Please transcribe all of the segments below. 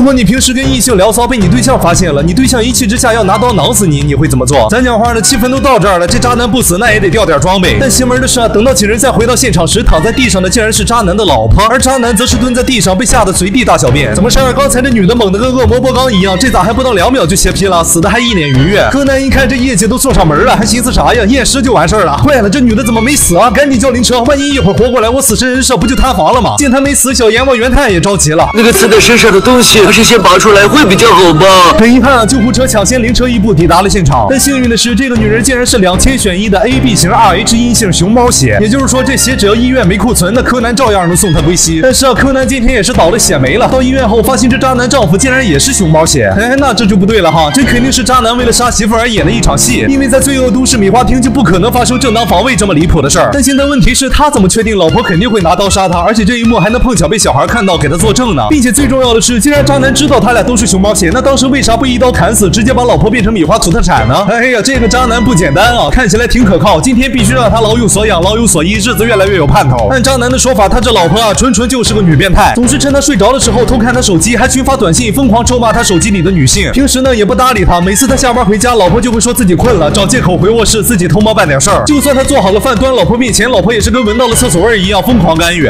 如果你平时跟异性聊骚被你对象发现了，你对象一气之下要拿刀挠死你，你会怎么做？咱讲话的气氛都到这儿了，这渣男不死那也得掉点装备。但邪门的是啊，等到几人再回到现场时，躺在地上的竟然是渣男的老婆，而渣男则是蹲在地上被吓得随地大小便。怎么事儿？刚才这女的猛得跟恶魔波刚一样，这咋还不到2秒就歇屁了？死的还一脸愉悦。柯南一看这业绩都送上门了，还寻思啥呀？验尸就完事儿了。坏了，这女的怎么没死啊？赶紧叫灵车，万一一会儿活过来，我死神人设不就塌房了吗？见他没死，小阎王元太也着急了。那个刺在身上的东西，还是先拔出来会比较好吧？很遗憾啊，救护车抢先灵车一步抵达了现场。但幸运的是，这个女人竟然是2000选1的 AB 型 RH 阴性熊猫血，也就是说，这血只要医院没库存，那柯南照样能送她归西。但是啊，柯南今天也是倒了血霉了。到医院后，发现这渣男丈夫竟然也是熊猫血。哎，那这就不对了哈，这肯定是渣男为了杀媳妇而演的一场戏。因为在罪恶都市米花町就不可能发生正当防卫这么离谱的事儿。但现在问题是，他怎么确定老婆肯定会拿刀杀他？而且这一幕还能碰巧被小孩看到，给他作证呢？并且最重要的是，既然渣男知道他俩都是熊猫血，那当时为啥不一刀砍死，直接把老婆变成米花土特产呢？哎呀，这个渣男不简单啊，看起来挺可靠。今天必须让他老有所养，老有所依，日子越来越有盼头。按渣男的说法，他这老婆啊，纯就是个女变态，总是趁他睡着的时候偷看他手机，还群发短信，疯狂咒骂他手机里的女性。平时呢也不搭理他，每次他下班回家，老婆就会说自己困了，找借口回卧室，自己偷摸办点事儿。就算他做好了饭端老婆面前，老婆也是跟闻到了厕所味一样疯狂干预。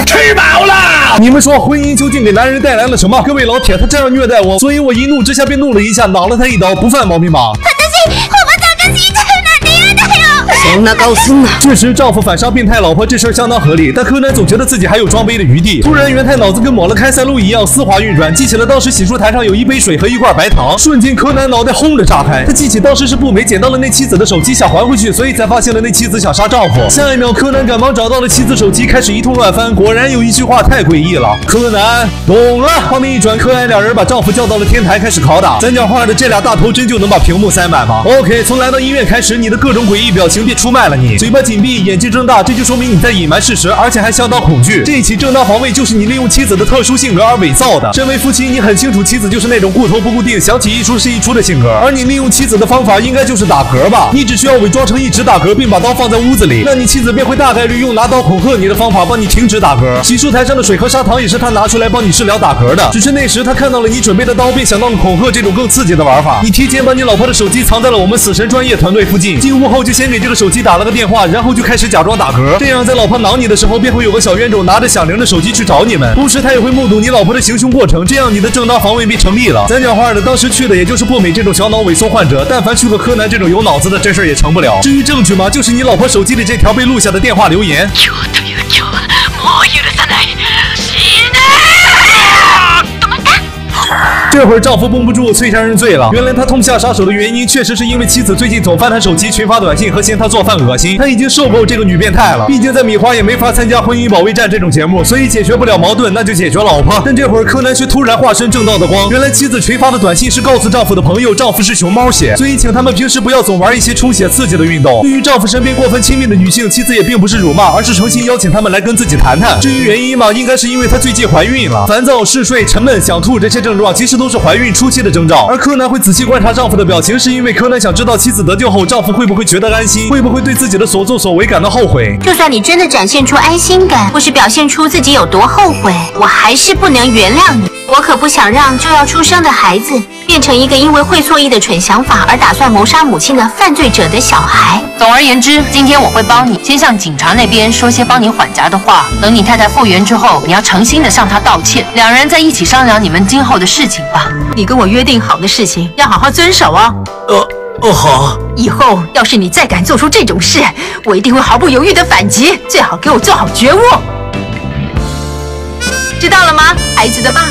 吃饱了！你们说婚姻究竟给男人带来了什么？各位老铁，他这样虐待我，所以我一怒之下便怒了一下，挠了他一刀，不犯毛病吧？确实，丈夫反杀变态老婆这事儿相当合理，但柯南总觉得自己还有装杯的余地。突然，元太脑子跟抹了开塞露一样丝滑运转，记起了当时洗漱台上有一杯水和一罐白糖，瞬间柯南脑袋轰的炸开。他记起当时是步美捡到了那妻子的手机，想还回去，所以才发现了那妻子想杀丈夫。下一秒，柯南赶忙找到了妻子手机，开始一通乱翻。果然有一句话太诡异了，柯南懂了。画面一转，柯南两人把丈夫叫到了天台，开始拷打。咱讲话的这俩大头真就能把屏幕塞满吗 ？OK， 从来到医院开始，你的各种诡异表情便出卖了你，嘴巴紧闭，眼睛睁大，这就说明你在隐瞒事实，而且还相当恐惧。这一起正当防卫就是你利用妻子的特殊性格而伪造的。身为夫妻，你很清楚妻子就是那种顾头不固定，想起一出是一出的性格，而你利用妻子的方法应该就是打嗝吧？你只需要伪装成一直打嗝，并把刀放在屋子里，那你妻子便会大概率用拿刀恐吓你的方法帮你停止打嗝。洗漱台上的水和砂糖也是他拿出来帮你治疗打嗝的，只是那时他看到了你准备的刀，便想到了恐吓这种更刺激的玩法。你提前把你老婆的手机藏在了我们死神专业团队附近，进屋后就先给这个手机打了个电话，然后就开始假装打嗝，这样在老婆挠你的时候，便会有个小冤种拿着响铃的手机去找你们，同时他也会目睹你老婆的行凶过程，这样你的正当防卫便成立了。咱讲话的当时去的也就是步美这种小脑萎缩患者，但凡去个柯南这种有脑子的，这事儿也成不了。至于证据嘛，就是你老婆手机里这条被录下的电话留言。这会儿丈夫绷不住，催杀人罪了。原来他痛下杀手的原因，确实是因为妻子最近总翻他手机，群发短信和嫌他做饭恶心。他已经受够这个女变态了。毕竟在米花也没法参加婚姻保卫战这种节目，所以解决不了矛盾，那就解决老婆。但这会儿柯南却突然化身正道的光。原来妻子群发的短信是告诉丈夫的朋友，丈夫是熊猫血，所以请他们平时不要总玩一些充血刺激的运动。对于丈夫身边过分亲密的女性，妻子也并不是辱骂，而是诚心邀请他们来跟自己谈谈。至于原因嘛，应该是因为她最近怀孕了，烦躁、嗜睡、沉闷、想吐这些症状，其实都是怀孕初期的征兆。而柯南会仔细观察丈夫的表情，是因为柯南想知道妻子得救后，丈夫会不会觉得安心，会不会对自己的所作所为感到后悔。就算你真的展现出安心感，或是表现出自己有多后悔，我还是不能原谅你。我可不想让就要出生的孩子变成一个因为会错意的蠢想法而打算谋杀母亲的犯罪者的小孩。总而言之，今天我会帮你先向警察那边说些帮你缓颊的话，等你太太复原之后，你要诚心的向她道歉，两人再一起商量你们今后的事情吧。你跟我约定好的事情要好好遵守哦。好。以后要是你再敢做出这种事，我一定会毫不犹豫的反击，最好给我做好觉悟。知道了吗，孩子的爸？